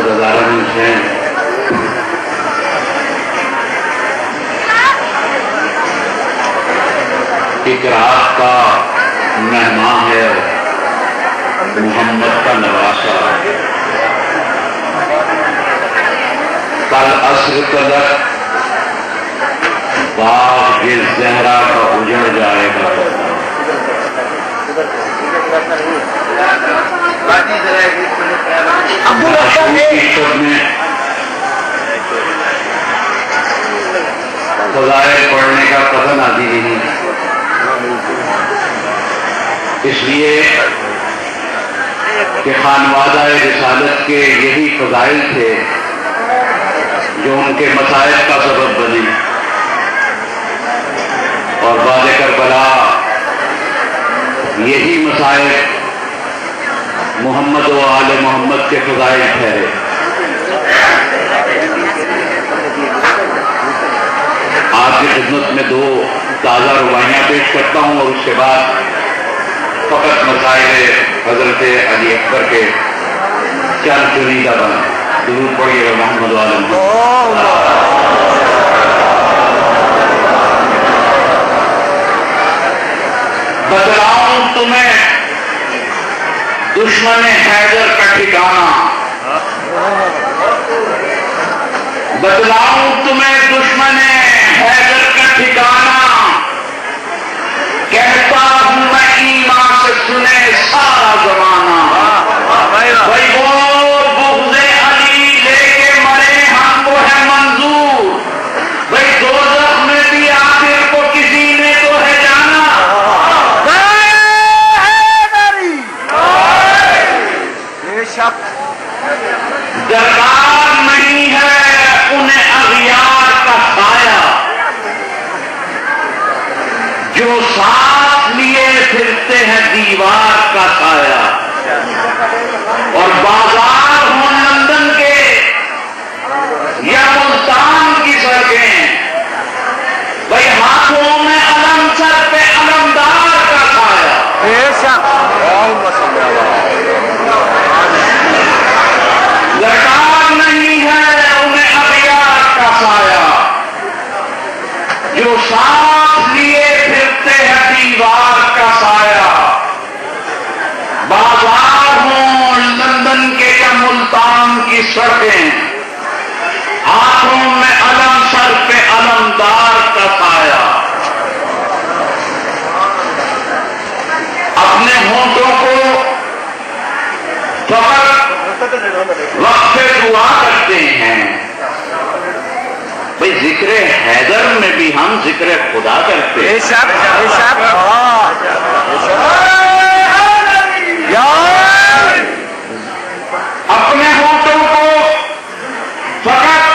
عزیزان حسین، ایک رات کا مہمان ہے، محمد کا نواسا، کل عصر تلک باغ زہرا کا اجڑ جائے گا۔ فضائل پڑھنے کا پتہ نہ دی نہیں، اس لیے کہ خانوادہ رسالت کے یہی فضائل تھے جو ان کے مصائب کا سبب بنے، اور بعد کربلا یہی مصائب محمد و آل محمد کے فضائل ٹھہرے۔ آپ کی خدمت میں دو تازہ روایاں پیش کرتا ہوں اور اس کے بعد فقط مسائل حضرت علی اکبر کے چند چنیدہ بنا درود پڑھیے محمد و آل محمد۔ بتلاؤں تمہیں دشمن حیدر کا ٹھکانہ، بتلاؤں تمہیں دشمن حیدر کا ٹھکانہ، کہتا ہوں میں ایمان سے سنے سارا زمانہ، بھائی وہ بغض علی لے کے مرے ہم کو ہے منظور، بھائی دوزخ میں بھی آخر کو کسی نے تو ہے جانا، درکار نہیں ہے انہیں اغیار کا سایہ، جو ساتھ لیے پھرتے ہیں دیوار کا سایہ، اور بازار ہوں لندن کے یا ملتان کی سڑکیں، بھائی ہاتھوں میں علم سر پہ علمدار کا سایہ، درکار نہیں ہے انہیں اغیار کا سایہ، جو ساتھ لیے پھرتے ہیں دیوار کا سایہ، بازار ہوں لندن کے یا ملتان کی سڑکیں، ہاتھوں میں علم سر پہ علمدار کا سایہ، اپنے ہونٹوں کو فقط وقت دعا کرتے ہیں، بھئی ذکر حیدر میں بھی ہم ذکر خدا کرتے ہیں، اپنے ہونٹوں کو فقط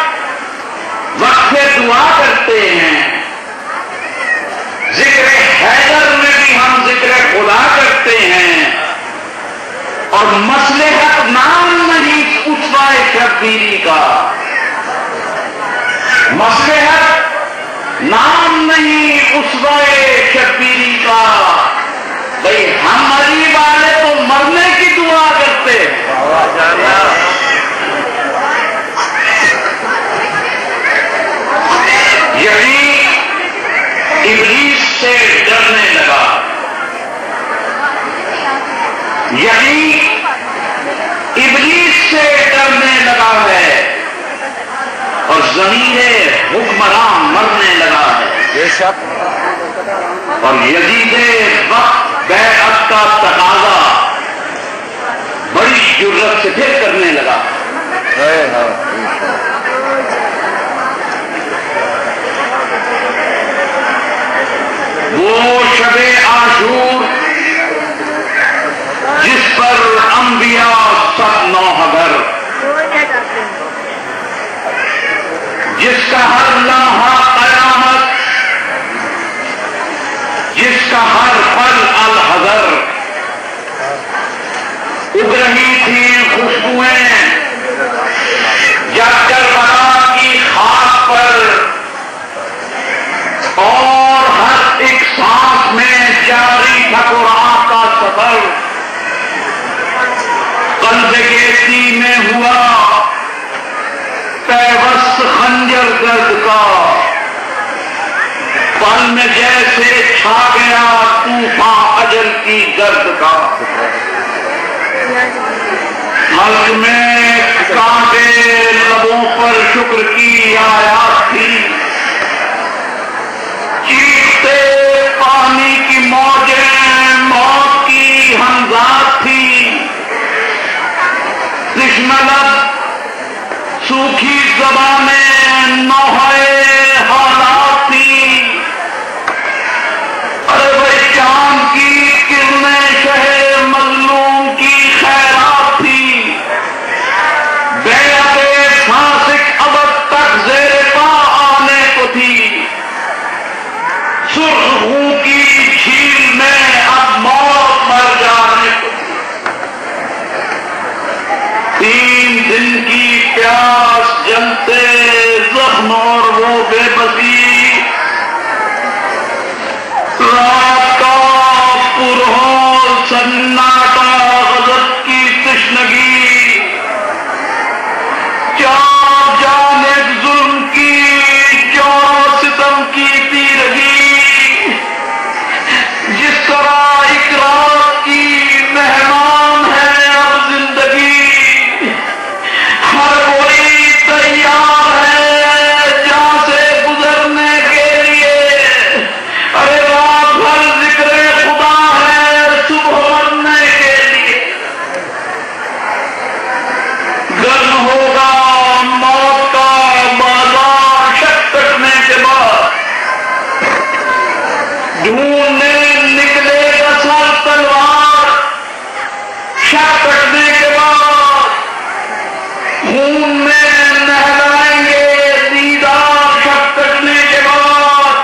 وقت دعا کرتے ہیں، ذکر حیدر میں بھی ہم ذکر خدا کرتے ہیں، اور مصلحت نام نہیں اسوہ شبیری کا، مصلحت نام نہیں اسوہ شبیری کا، بھئی ہم علی والے تو مرنے کی دعا کرتے، یہی ابلیس سے ڈرنے لگا، یہی ابلیس سے ڈرنے لگا ہے، اور ضمیر حکمران مرنے لگا ہے، بے شک، اور یزید وقت بیعت کا تقاضا بڑی جرأت سے پھر کرنے لگا، وہ شب عاشور جس پر انبیاء سب نوحگر، جس کا ہر لمحہ قیامت، جس کا ہر پل الحذر، اگ رہی تھی خوشبوئیں جب کربلا کی خاک پر، اور ہر ایک سانس میں جاری تھا قرآن کا سفر، قلب گیتی میں ہوا خنجر درد کا، پل میں جیسے چھا گیا طوفان اجل کی درد کا، حلق میں کانٹے لبوں پر شکر کی آیات تھی، چیختے پانی کی موجیں موت کی ہمزاد تھی، تشنہ لب سوکھی زبانیں نوحے حالات تھی، ارے بھائی چاند کی کرنیں شہر مظلوم کی خیرات تھی، بیعت فاسق ابد تک زیر پا آنے کو تھی، سرخ خون کی جھیل میں اب موت مر جانے کو تھی، 3 دن کی پیاس جلتے زخم اور وہ بے بسی، رات کا پرہول سناٹا غضب کی تشنگی، چار جانب ظلم کی جور ستم کی تیرگی، جس طرح اقرار کی مہمان ہے اب زندگی، ہر کوئی تیار ہے جہاں سے گزرنے کے لیے، ارے رات بھر ذکر خدا ہے صبح مرنے کے لیے، گرم ہوگا موت کا بازار شک کٹنے کے بعد، ڈھونڈنے نکلے گا سر تلوار شک کٹنے کے بعد، خون میں نہلائیں گے دیدار شک کٹنے کے بعد،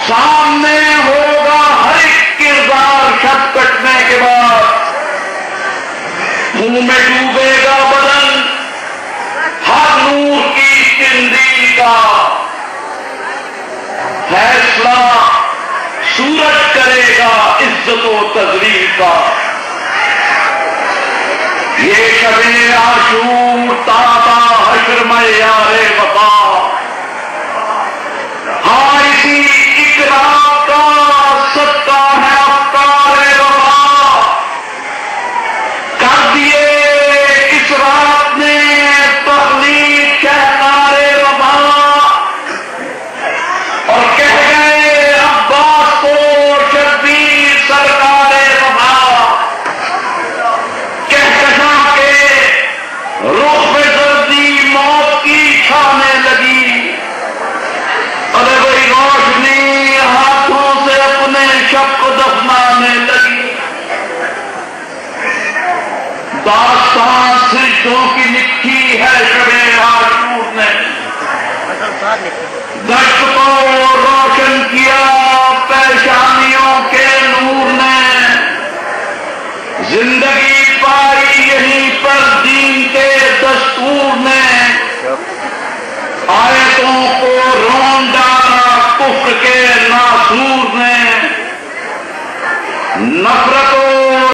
سامنے ہوگا ہر ایک کردار شک کٹنے کے بعد، منہ میں ڈوبے گا بدن ہر نور کی تندی کا، فیصلہ سورج کرے گا عزت و تذلیل کا، یہ شب عاشور تابا حشر میں یار وفا، ہاں اسی اقرار کا صدقہ ہے افکار وفا، کر دیے اس رات نے تخلیق شہکار وفا، اور کہہ گئے عباس کو شبیر سرکار وفا، کہکشاں کے رخ پہ زردی موت کی چھانے لگی، ارے بھائی روشنی ہاتھوں سے اپنے شب کو دفنانے لگی، داستان سجدوں کی لکھی ہے شب عاشور نے، دشت کو روشن کیا پیشانیوں کے نور نے، زندگی پائی یہیں پر دین کے دستور نے، آیتوں کو رون ڈالا کفر کے ناسور